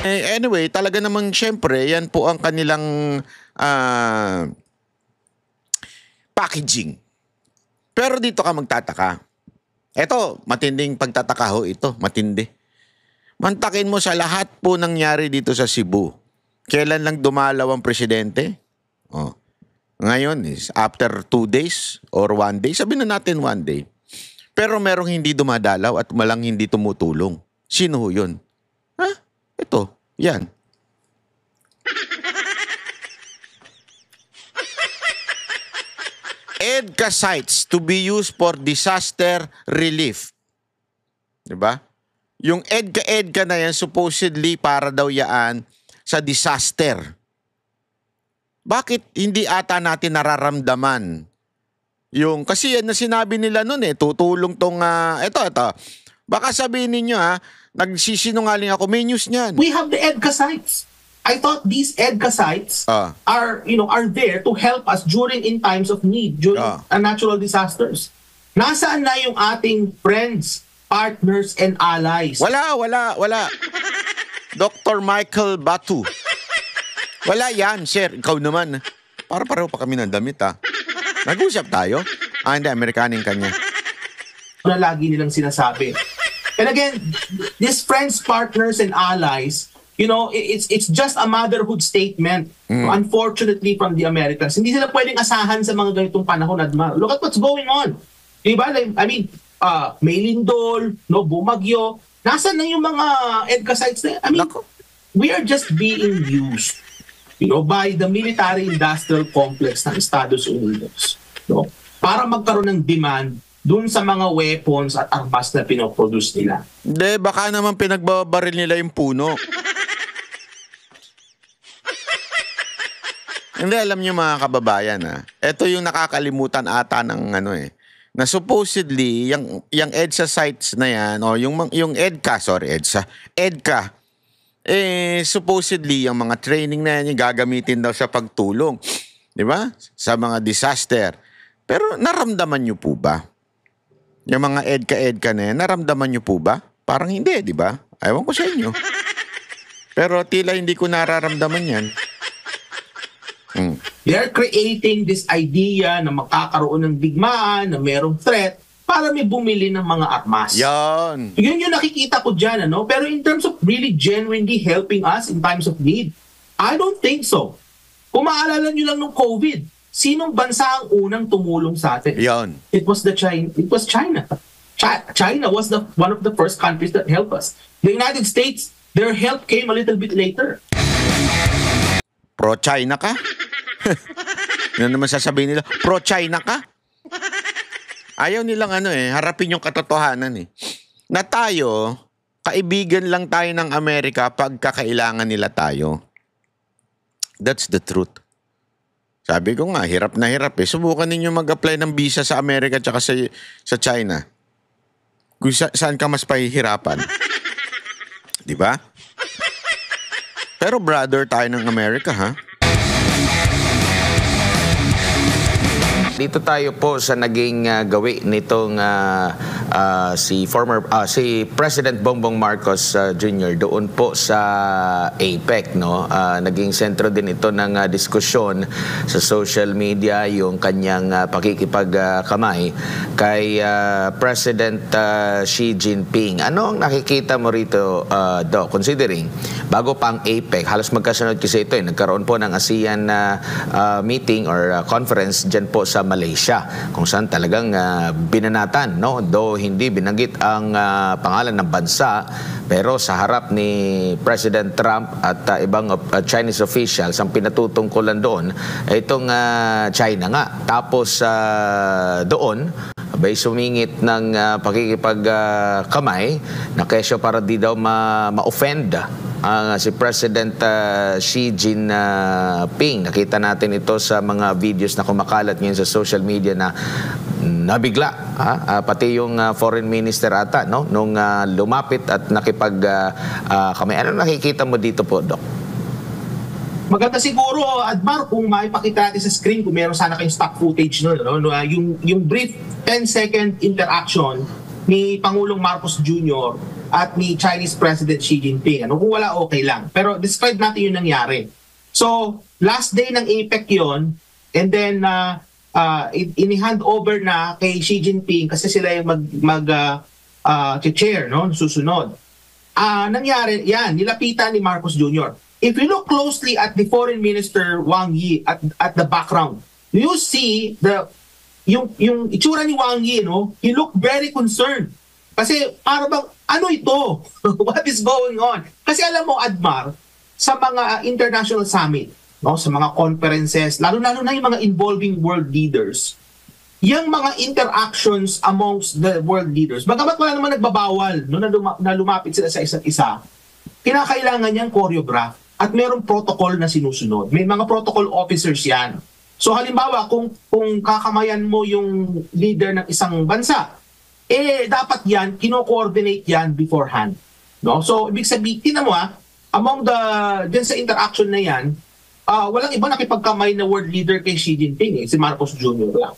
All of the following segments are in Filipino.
Anyway, talaga namang syempre, yan po ang kanilang packaging. Pero dito ka magtataka. Ito, matinding pagtataka ho ito. Matindi. Mantakin mo sa lahat po nangyari dito sa Cebu. Kailan lang dumalaw ang presidente? Oh. Ngayon is after 2 days or 1 day. Sabihin na natin 1 day. Pero merong hindi dumadalaw at malang hindi tumutulong. Sino ho yun? Ha? Ito. Yan. EDCA sites to be used for disaster relief. Diba? Yung EDCA na yan, supposedly para daw yaan sa disaster. Bakit hindi ata natin nararamdaman? Yung, kasi yan na sinabi nila nun tutulong tong, ito. Baka sabihin ninyo nagsisinungaling ako, may news niyan. We have the EDCA sites. I thought these EDCA sites are there to help us in times of need, during natural disasters. Nasaan na yung ating friends, partners, and allies? Wala. Dr. Michael Batu. Wala yan, sir. Ikaw naman. Para-pareho pa kami ng damit, Nag-usap tayo? Hindi, Amerikaning kanya. Na lagi nilang sinasabi. And again, these friends, partners, and allies, it's just a motherhood statement, unfortunately, from the Americans. Hindi sila pwedeng asahan sa mga ganitong panahon, Admar. Look at what's going on. Diba? I mean, may lindol, bumagyo. Nasaan na yung mga EDCA sites na? I mean, we are just being used by the military-industrial complex ng Estados Unidos para magkaroon ng demand dun sa mga weapons at armas na pinoproduce nila. Hindi, baka naman pinagbabaril nila yung puno. Hindi, alam nyo mga kababayan, ito yung nakakalimutan ata ng na supposedly, yung EDSA sites na yan, yung EDCA, EDCA, supposedly, yung mga training na yan, yung gagamitin daw sa pagtulong. Di ba? Sa mga disaster. Pero naramdaman nyo po ba? Yung mga EDCA na yan, naramdaman nyo po ba? Parang hindi, di ba? Ewan ko sa inyo. Pero tila hindi ko nararamdaman yan. They're creating this idea na makakaroon ng digmaan, na merong threat, para may bumili ng mga armas. Yan. Yun yung nakikita ko dyan, Pero in terms of really genuinely helping us in times of need, I don't think so. Kung maalala nyo lang nung COVID, sinong bansa ang unang tumulong sa atin? Yan. It was China. China was one of the first countries that helped us. The United States, their help came a little bit later. Pro-China ka? Ano naman sasabihin nila? Pro-China ka? Ayaw nilang harapin yung katotohanan na tayo, kaibigan lang tayo ng Amerika pag kakailangan nila tayo. That's the truth. Sabi ko nga, hirap na hirap Subukan ninyo mag-apply ng visa sa Amerika at sa China. Kung saan ka mas pahihirapan. Diba? Pero brother tayo ng Amerika, Dito tayo po sa naging gawi nitong si President Bongbong Marcos Jr. doon po sa APEC, naging sentro din ito ng diskusyon sa social media yung kanyang pakikipagkamay kay President Xi Jinping. Ano ang nakikita mo rito, Doc, considering bago pa ang APEC, halos magkasunod kasi ito nagkaroon po ng ASEAN meeting or conference dyan po sa Malaysia, kung saan talagang binanatan, though hindi binanggit ang pangalan ng bansa, pero sa harap ni President Trump at ibang Chinese officials, ang pinatutungkulan doon ay itong China nga. Tapos doon, abay sumingit ng pakikipagkamay na kesyo para di daw ma-offend si President Xi Jinping. Nakita natin ito sa mga videos na kumakalat ngayon sa social media na nabigla. Pati yung foreign minister ata, nung lumapit at nakipagkamay. Ano nakikita mo dito po, Doc? Maganda siguro, Admar, kung maipakita natin sa screen, kung meron sana kayong stock footage yung brief 10-second interaction ni Pangulong Marcos Jr. at ni Chinese President Xi Jinping. Ano kung wala, okay lang. Pero describe natin yung nangyari. So, last day ng APEC yon, and then ini-hand over na kay Xi Jinping kasi sila yung chair, no, susunod. Nangyari, yan, nilapitan ni Marcos Jr. If you look closely at the Foreign Minister Wang Yi at the background, you see yung itsura ni Wang Yi, no, he looked very concerned. Kasi para bang, ano ito? What is going on? Kasi alam mo, Admar, sa mga international summit, no, sa mga conferences, lalo-lalo na yung mga involving world leaders, yung mga interactions amongst the world leaders, bagamat wala naman nagbabawal no, na lumapit sila sa isa't isa, kinakailangan niyang choreograph at mayroong protocol na sinusunod. May mga protocol officers yan. So halimbawa, kung kakamayan mo yung leader ng isang bansa, dapat yan, kino-coordinate yan beforehand. No? So, ibig sabihin, tingnan mo among dyan sa interaction na yan, walang iba nakipagkamay na world leader kay Xi Jinping, si Marcos Jr. lang.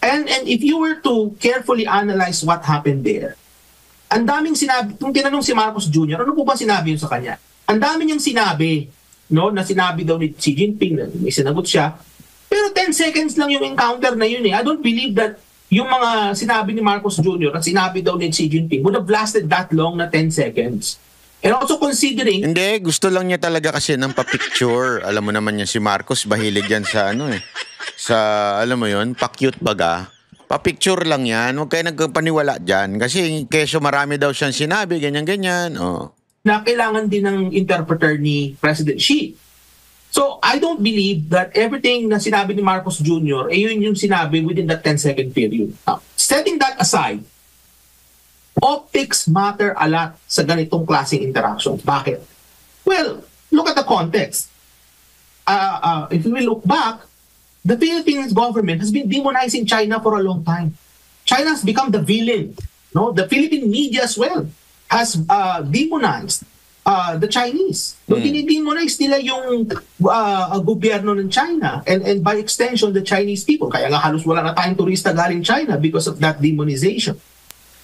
And if you were to carefully analyze what happened there, ang daming sinabi, kung tinanong si Marcos Jr., ano po ba sinabi yun sa kanya? Ang dami niyang sinabi, no, na sinabi daw ni Xi Jinping, na may sinagot siya, pero 10 seconds lang yung encounter na yun. I don't believe that yung mga sinabi ni Marcos Jr. at sinabi daw ni Xi Jinping would have lasted that long na 10 seconds. And also considering... Hindi, gusto lang niya talaga kasi ng pa-picture. Alam mo naman yan si Marcos, bahilig yan sa sa, alam mo yun, pa-cute baga. Pa-picture lang yan, huwag kayo nagpaniwala dyan. Kasi keso marami daw siyang sinabi, ganyan-ganyan. Oh. Na kailangan din ng interpreter ni President Xi. So, I don't believe that everything na sinabi ni Marcos Jr. yun yung sinabi within that 10-second period. Now, setting that aside, optics matter a lot sa ganitong klaseng interactions. Bakit? Well, look at the context. If we look back, the Philippines government has been demonizing China for a long time. China has become the villain. No, the Philippine media as well has demonized the Chinese. No, dinidemonize nila yung gobyerno ng China and by extension the Chinese people. Kaya nga halos wala na tayong turista galing China because of that demonization.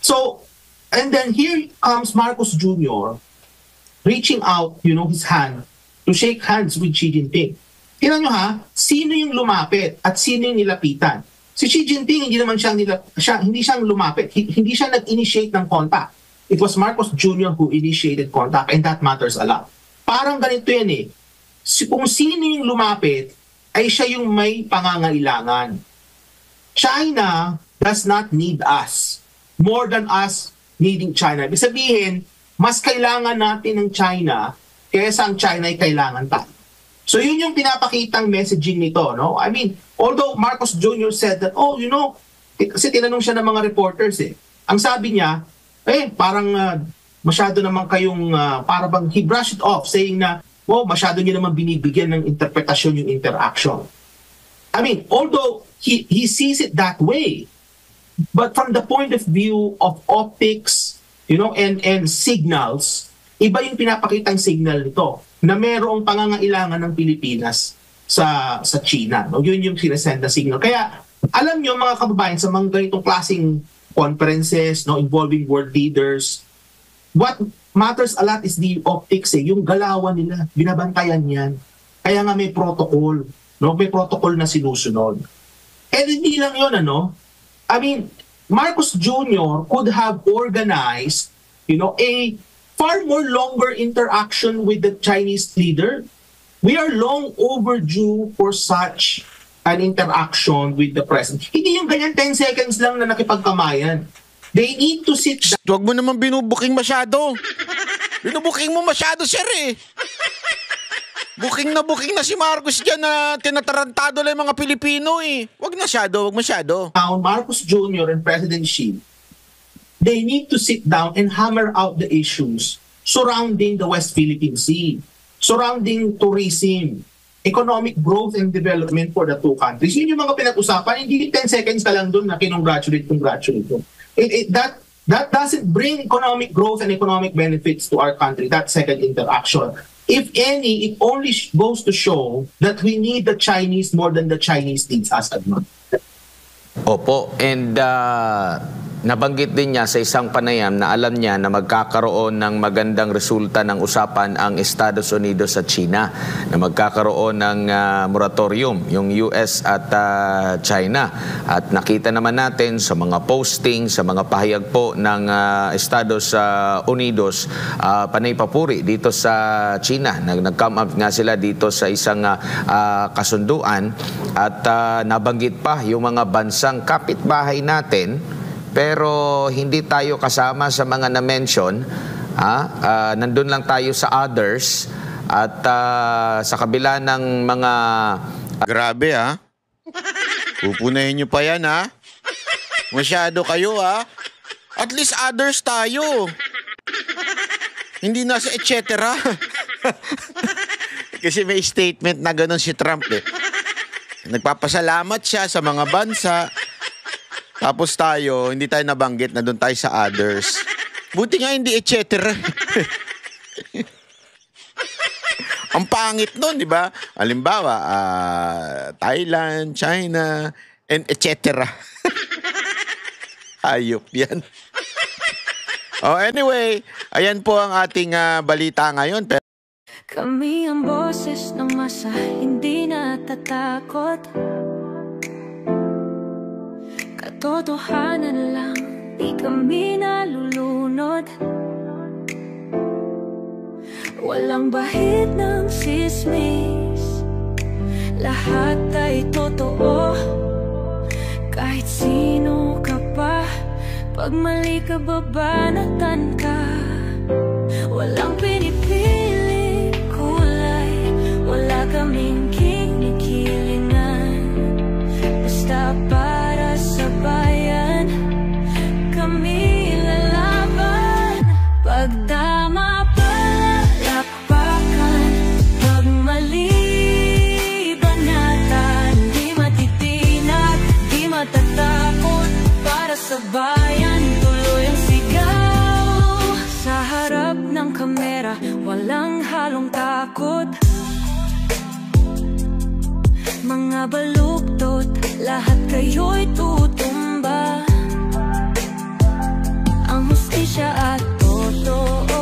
So, and then here comes Marcos Jr. reaching out, his hand to shake hands with Xi Jinping. Tingnan nyo sino yung lumapit at sino yung nilapitan. Si Xi Jinping hindi naman hindi siyang lumapit, hindi siya nag-initiate ng contact. It was Marcos Jr. who initiated contact, and that matters a lot. Parang ganito yan kung sino yung lumapit, ay siya yung may pangangailangan. China does not need us more than us needing China. Ibig sabihin, mas kailangan natin ng China kaysa ang China ay kailangan tayo. So yun yung pinapakitang messaging nito, no? I mean, although Marcos Jr. said that, kasi tinanong siya ng mga reporters Ang sabi niya, parang masyado naman kayong, para bang he brushed it off saying na, masyado niyo naman binibigyan ng interpretasyon yung interaction. I mean, although he sees it that way, but from the point of view of optics, and signals, iba yung pinapakitang signal nito na merong pangangailangan ng Pilipinas sa China. No? Yun yung sinasend na signal. Kaya, alam nyo mga kababayan, sa mga ganitong klaseng conferences, involving world leaders, what matters a lot is the optics yung galawan nila, binabantayan yan. Kaya nga may protocol, may protocol na sinusunod. And hindi lang yun, I mean, Marcos Jr. could have organized, a far more longer interaction with the Chinese leader. We are long overdue for such an interaction with the president. Hindi yung ganyan 10 seconds lang na nakipagkamayan. They need to sit down. Huwag mo naman binubuking masyado. Binubuking mo masyado, sir Booking na si Marcos dyan na tinatarantado lang yung mga Pilipino Huwag masyado. Now, Marcos Jr. and President Xi, they need to sit down and hammer out the issues surrounding the West Philippine Sea, surrounding tourism, economic growth and development for the two countries. Yun yung mga pinag-usapan. Hindi 10 seconds ka lang doon na congratulate. That doesn't bring economic growth and economic benefits to our country, that second interaction. If any, it only goes to show that we need the Chinese more than the Chinese needs us. Opo. And nabanggit din niya sa isang panayam na alam niya na magkakaroon ng magandang resulta ng usapan ang Estados Unidos at China, na magkakaroon ng moratorium yung US at China. At nakita naman natin sa mga posting, sa mga pahayag po ng Estados Unidos, panay papuri dito sa China. Nag-come up nga sila dito sa isang kasunduan at nabanggit pa yung mga bansang kapitbahay natin, pero hindi tayo kasama sa mga na-mention. Nandun lang tayo sa others at sa kabila ng mga... Grabe pupunahin nyo pa yan Masyado kayo At least others tayo. Hindi na sa et cetera. Kasi may statement na ganun si Trump Nagpapasalamat siya sa mga bansa. Tapos tayo, hindi tayo nabanggit na doon tayo sa others. Buti nga hindi et cetera. Ang pangit nun, di ba? Halimbawa, Thailand, China, and et cetera. Hayop yan. Anyway, ayan po ang ating balita ngayon. Kami ang boses ng masa, hindi natatakot. Katotohanan lang, di kami nalulunod. Walang bahid ng sismis, lahat ay totoo. Kahit sino ka pa, pag mali ka babanatan ka. Walang pinipili kulay, wala kaming kinikilingan. Basta para sa bayan, kami lalaban. Pagtama palakpakan, pag mali banatan. Di matitinag, di matatakot, para sa bayan tuloy ang sigaw. Sa harap ng kamera, walang halong takot. Mga baluktot, lahat kayo'y tutumba. Ang hustisya at totoo